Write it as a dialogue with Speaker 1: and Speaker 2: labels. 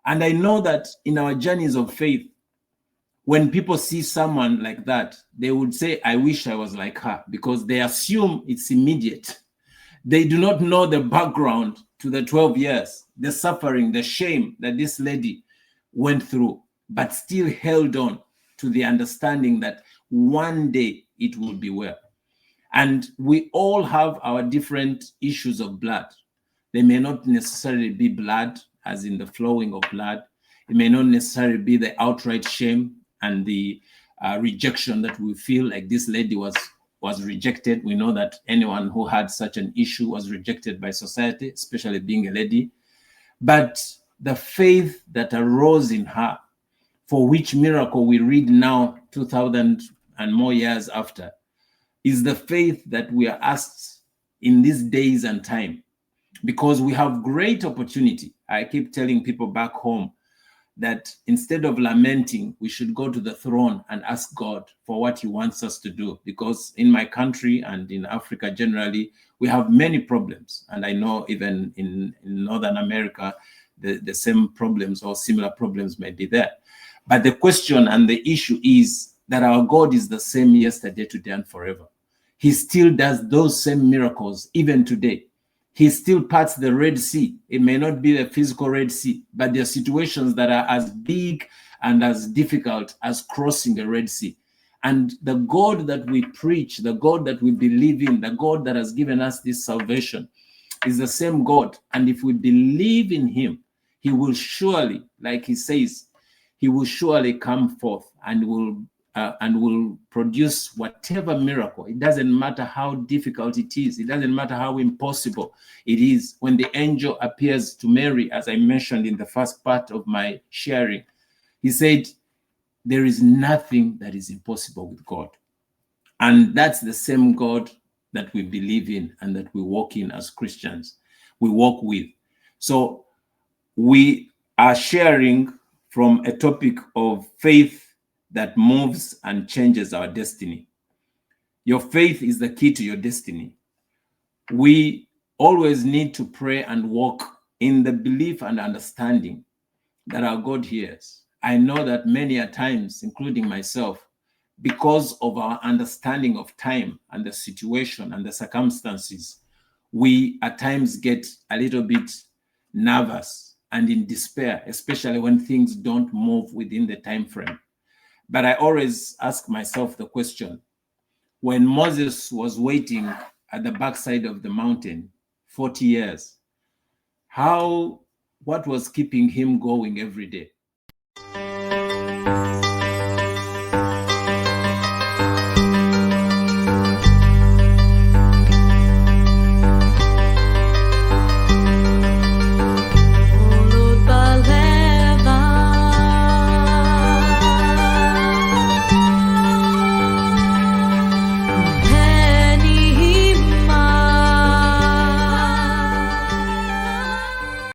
Speaker 1: And I know that in our journeys of faith, when people see someone like that, they would say, I wish I was like her, because they assume it's immediate. They do not know the background to the 12 years, the suffering, the shame that this lady went through, but still held on to the understanding that one day it will be well. And we all have our different issues of blood. They may not necessarily be blood, as in the flowing of blood. It may not necessarily be the outright shame and the rejection that we feel like this lady was rejected. We know that anyone who had such an issue was rejected by society, especially being a lady. But the faith that arose in her, for which miracle we read now, 2,000 and more years after, is the faith that we are asked in these days and time, because we have great opportunity. I keep telling people back home that instead of lamenting, we should go to the throne and ask God for what he wants us to do. Because in my country and in Africa generally, we have many problems. And I know even in Northern America, the same problems or similar problems may be there. But the question and the issue is that our God is the same yesterday, today, and forever. He still does those same miracles even today. He still parts the Red Sea. It may not be the physical Red Sea, but there are situations that are as big and as difficult as crossing the Red Sea. And the God that we preach, the God that we believe in, the God that has given us this salvation is the same God. And if we believe in him, he will surely, like he says, he will surely come forth and will produce whatever miracle. It doesn't matter how difficult it is. It doesn't matter how impossible it is. When the angel appears to Mary, as I mentioned in the first part of my sharing, he said, there is nothing that is impossible with God. And that's the same God that we believe in and that we walk in as Christians. We walk with. So we are sharing from a topic of faith that moves and changes our destiny. Your faith is the key to your destiny. We always need to pray and walk in the belief and understanding that our God hears. I know that many a times, including myself, because of our understanding of time and the situation and the circumstances, we at times get a little bit nervous and in despair, especially when things don't move within the time frame. But I always ask myself the question, when Moses was waiting at the backside of the mountain 40 years, what was keeping him going every day?